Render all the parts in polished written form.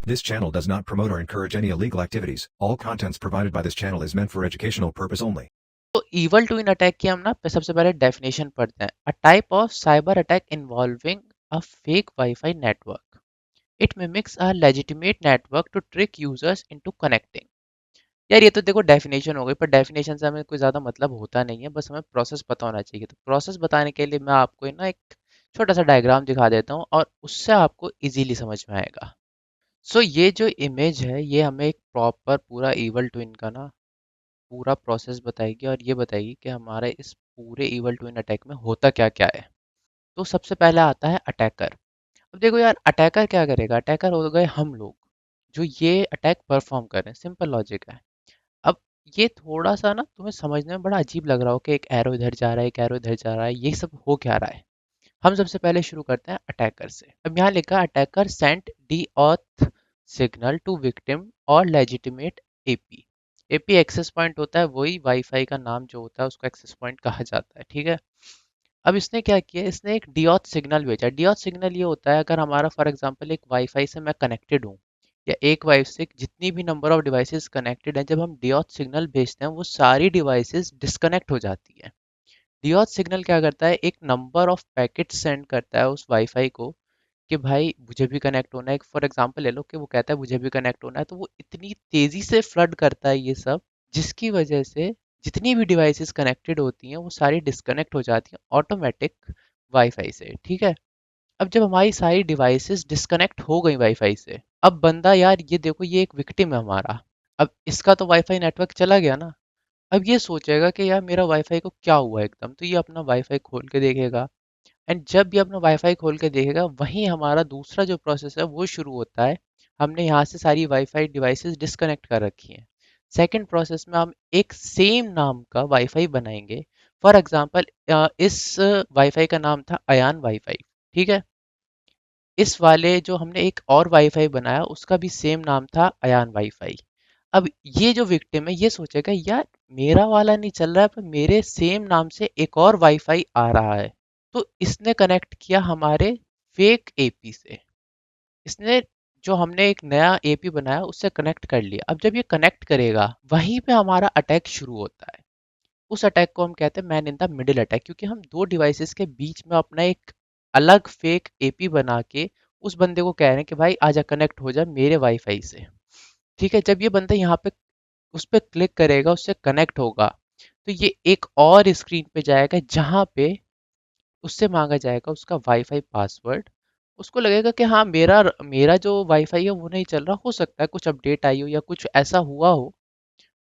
This channel does not promote or encourage any illegal activities. All contents provided by this channel is meant for educational purpose only. तो evil twin attack की हम ना सबसे पहले definition पढ़ते हैं। A type of cyber attack involving a fake wifi network. It mimics a legitimate network to trick users into connecting. यार ये तो देखो डेफिनेशन हो गई, पर डेफिनेशन से हमें कोई ज़्यादा मतलब होता नहीं है, बस हमें प्रोसेस पता होना चाहिए। तो प्रोसेस बताने के लिए मैं आपको ना एक छोटा सा डायग्राम दिखा देता हूँ और उससे आपको इजीली समझ में आएगा। सो ये जो इमेज है ये हमें एक प्रॉपर पूरा इवल ट्विन का ना पूरा प्रोसेस बताएगी और ये बताएगी कि हमारे इस पूरे इवल ट्विन अटैक में होता क्या क्या है। तो सबसे पहले आता है अटैकर। अब देखो यार, अटैकर क्या करेगा? अटैकर हो गए हम लोग जो ये अटैक परफॉर्म कर रहे हैं। सिंपल लॉजिक है। अब ये थोड़ा सा ना तुम्हें समझने में बड़ा अजीब लग रहा हो कि एक एरो इधर जा रहा है, एक एरो इधर जा रहा है, ये सब हो क्या रहा है। हम सबसे पहले शुरू करते हैं अटैकर से। अब यहाँ लिखा attacker sent deauth signal to victim और legitimate AP. AP access point होता है, वही वाईफाई का नाम जो होता है उसको एक्सेस पॉइंट कहा जाता है, ठीक है। अब इसने क्या किया, इसने एक डीऑथ सिग्नल भेजा। डीऑथ सिग्नल ये होता है, अगर हमारा फॉर एग्जांपल एक वाईफाई से मैं कनेक्टेड हूँ या एक वाईफ से जितनी भी नंबर ऑफ डिवाइसेस कनेक्टेड हैं, जब हम डीऑथ सिग्नल भेजते हैं वो सारी डिवाइसेस डिस्कनेक्ट हो जाती हैं। डीऑथ सिग्नल क्या करता है, एक नंबर ऑफ पैकेट सेंड करता है उस वाईफाई को कि भाई मुझे भी कनेक्ट होना है। फॉर एग्जांपल ले लो कि वो कहता है मुझे भी कनेक्ट होना है, तो वो इतनी तेजी से फ्लड करता है ये सब, जिसकी वजह से जितनी भी डिवाइसेस कनेक्टेड होती हैं वो सारी डिस्कनेक्ट हो जाती हैं ऑटोमेटिक वाईफाई से, ठीक है। अब जब हमारी सारी डिवाइसेस डिस्कनेक्ट हो गई वाईफाई से, अब बंदा यार ये देखो ये एक विक्टिम है हमारा। अब इसका तो वाईफाई नेटवर्क चला गया ना। अब ये सोचेगा कि यार मेरा वाईफाई को क्या हुआ एकदम, तो ये अपना वाईफाई खोल के देखेगा। एंड जब भी अपना वाईफाई खोल के देखेगा, वहीं हमारा दूसरा जो प्रोसेस है वो शुरू होता है। हमने यहाँ से सारी वाईफाई डिवाइसेस डिस्कनेक्ट कर रखी हैं। सेकंड प्रोसेस में हम एक सेम नाम का वाईफाई बनाएंगे। फॉर एग्जांपल इस वाईफाई का नाम था अयान वाईफाई, ठीक है। इस वाले जो हमने एक और वाईफाई बनाया उसका भी सेम नाम था अयान वाईफाई। अब ये जो विक्टिम है ये सोचेगा यार मेरा वाला नहीं चल रहा है, पर मेरे सेम नाम से एक और वाईफाई आ रहा है। तो इसने कनेक्ट किया हमारे फेक एपी से। इसने जो हमने एक नया एपी बनाया उससे कनेक्ट कर लिया। अब जब ये कनेक्ट करेगा वहीं पे हमारा अटैक शुरू होता है। उस अटैक को हम कहते हैं man in the middle attack, क्योंकि हम दो डिवाइसेस के बीच में अपना एक अलग फेक एपी बना के उस बंदे को कह रहे हैं कि भाई आजा कनेक्ट हो जा मेरे वाईफाई से, ठीक है। जब ये बंदा यहाँ पे उस पर क्लिक करेगा, उससे कनेक्ट होगा, तो ये एक और स्क्रीन पे जाएगा जहाँ पे उससे मांगा जाएगा उसका वाईफाई पासवर्ड। उसको लगेगा कि हाँ मेरा मेरा जो वाईफाई है वो नहीं चल रहा, हो सकता है कुछ अपडेट आई हो या कुछ ऐसा हुआ हो।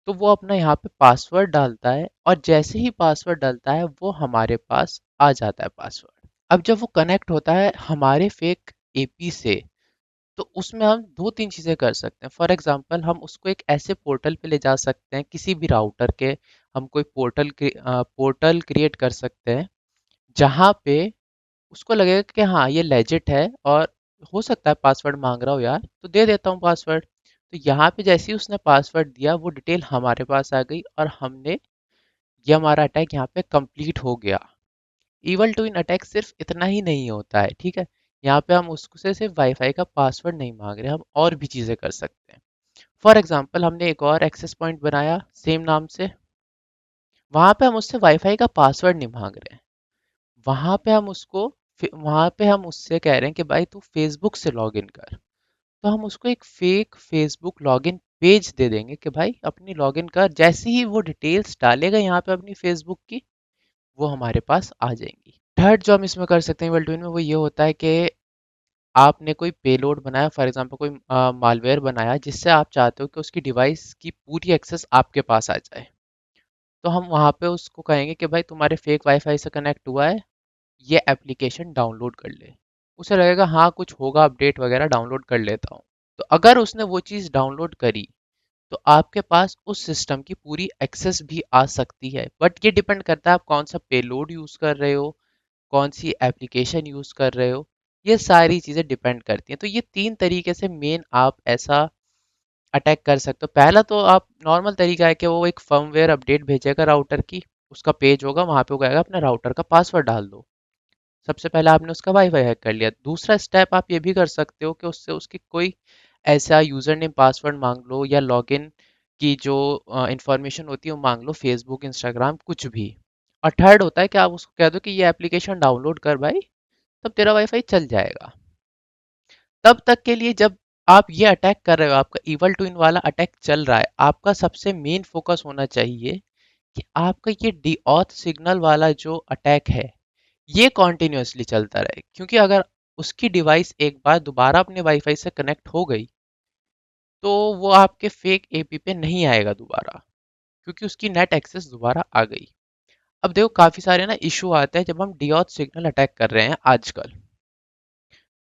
तो वो अपना यहाँ पे पासवर्ड डालता है और जैसे ही पासवर्ड डालता है वो हमारे पास आ जाता है पासवर्ड। अब जब वो कनेक्ट होता है हमारे फेक एपी से, तो उसमें हम दो तीन चीज़ें कर सकते हैं। फॉर एग्जांपल हम उसको एक ऐसे पोर्टल पे ले जा सकते हैं किसी भी राउटर के। हम कोई पोर्टल क्रिएट कर सकते हैं जहाँ पे उसको लगेगा कि हाँ ये लेजिट है, और हो सकता है पासवर्ड मांग रहा हो यार, तो दे देता हूँ पासवर्ड। तो यहाँ पे जैसे ही उसने पासवर्ड दिया वो डिटेल हमारे पास आ गई और हमने ये हमारा अटैक यहाँ पे कंप्लीट हो गया। इवल टू इन अटैक सिर्फ इतना ही नहीं होता है, ठीक है। यहाँ पे हम उससे सिर्फ वाईफाई का पासवर्ड नहीं मांग रहे, हम और भी चीज़ें कर सकते हैं। फॉर एग्जाम्पल हमने एक और एक्सेस पॉइंट बनाया सेम नाम से। वहाँ पे हम उससे वाईफाई का पासवर्ड नहीं मांग रहे हैं। वहाँ पे हम उससे कह रहे हैं कि भाई तू फेसबुक से लॉग इन कर। तो हम उसको एक फेक फेसबुक लॉगिन पेज दे देंगे कि भाई अपनी लॉगिन कर। जैसे ही वो डिटेल्स डालेगा यहाँ पे अपनी फेसबुक की, वो हमारे पास आ जाएंगी। थर्ड जो हम इसमें कर सकते हैं वर्ल्ड में, वो ये होता है कि आपने कोई पेलोड बनाया, फॉर एग्जांपल कोई मालवेयर बनाया जिससे आप चाहते हो कि उसकी डिवाइस की पूरी एक्सेस आपके पास आ जाए। तो हम वहाँ पे उसको कहेंगे कि भाई तुम्हारे फेक वाईफाई से कनेक्ट हुआ है, ये एप्लीकेशन डाउनलोड कर ले। उसे लगेगा हाँ कुछ होगा अपडेट वगैरह, डाउनलोड कर लेता हूँ। तो अगर उसने वो चीज़ डाउनलोड करी तो आपके पास उस सिस्टम की पूरी एक्सेस भी आ सकती है। बट ये डिपेंड करता है आप कौन सा पेलोड यूज़ कर रहे हो, कौन सी एप्लीकेशन यूज़ कर रहे हो, ये सारी चीज़ें डिपेंड करती हैं। तो ये तीन तरीके से मेन आप ऐसा अटैक कर सकते हो। पहला तो आप नॉर्मल तरीका है कि वो एक फर्मवेयर अपडेट भेजेगा राउटर की, उसका पेज होगा वहाँ पे वो कहेगा अपने राउटर का पासवर्ड डाल दो। सबसे पहले आपने उसका वाईफाई हैक कर लिया। दूसरा स्टेप आप ये भी कर सकते हो कि उससे उसकी कोई ऐसा यूज़र नेम पासवर्ड मांग लो या लॉगिन की जो इंफॉर्मेशन होती है वो मांग लो, फेसबुक, इंस्टाग्राम, कुछ भी। और थर्ड होता है कि आप उसको कह दो कि ये एप्लीकेशन डाउनलोड कर भाई, तब तेरा वाईफाई चल जाएगा। तब तक के लिए जब आप ये अटैक कर रहे हो, आपका इवल ट्विन वाला अटैक चल रहा है, आपका सबसे मेन फोकस होना चाहिए कि आपका ये डीऑथ सिग्नल वाला जो अटैक है ये कॉन्टिन्यूअसली चलता रहे। क्योंकि अगर उसकी डिवाइस एक बार दोबारा अपने वाईफाई से कनेक्ट हो गई तो वो आपके फेक एपी पे नहीं आएगा दोबारा, क्योंकि उसकी नेट एक्सेस दोबारा आ गई। अब देखो काफी सारे ना इशू आते हैं जब हम डीऑथ सिग्नल अटैक कर रहे हैं आजकल,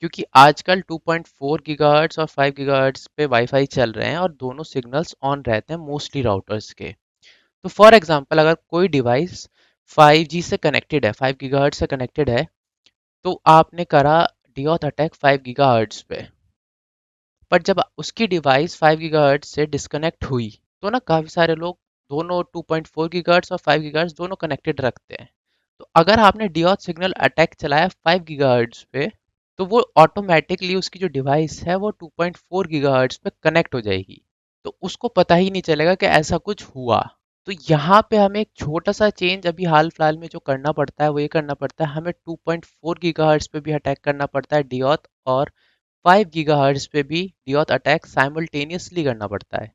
क्योंकि आजकल 2.4 गीगाहर्ट्ज और 5 गीगाहर्ट्ज पे वाईफाई चल रहे हैं और दोनों सिग्नल्स ऑन रहते हैं मोस्टली राउटर्स के। तो फॉर एग्जांपल अगर कोई डिवाइस 5G से कनेक्टेड है, 5 गीगाहर्ट्ज से कनेक्टेड है, तो आपने करा डीऑथ अटैक 5 गीगाहर्ट्ज पे, पर जब उसकी डिवाइस 5 गीगाहर्ट्ज से डिस्कनेक्ट हुई तो ना काफी सारे लोग दोनों 2.4 गीगाहर्ट्ज और 5 गीगाहर्ट्ज दोनों कनेक्टेड रखते हैं। तो अगर आपने डीऑथ सिग्नल अटैक चलाया 5 गीगाहर्ट्ज पे, तो वो ऑटोमेटिकली उसकी जो डिवाइस है वो 2.4 गीगाहर्ट्ज पे कनेक्ट हो जाएगी। तो उसको पता ही नहीं चलेगा कि ऐसा कुछ हुआ। तो यहाँ पे हमें एक छोटा सा चेंज अभी हाल फिलहाल में जो करना पड़ता है वो ये करना पड़ता है, हमें 2.4 गीगाहर्ट्ज पे भी अटैक करना पड़ता है डीऑथ, और 5 गीगाहर्ट्ज पे भी डीऑथ अटैक साइमल्टेनियसली करना पड़ता है।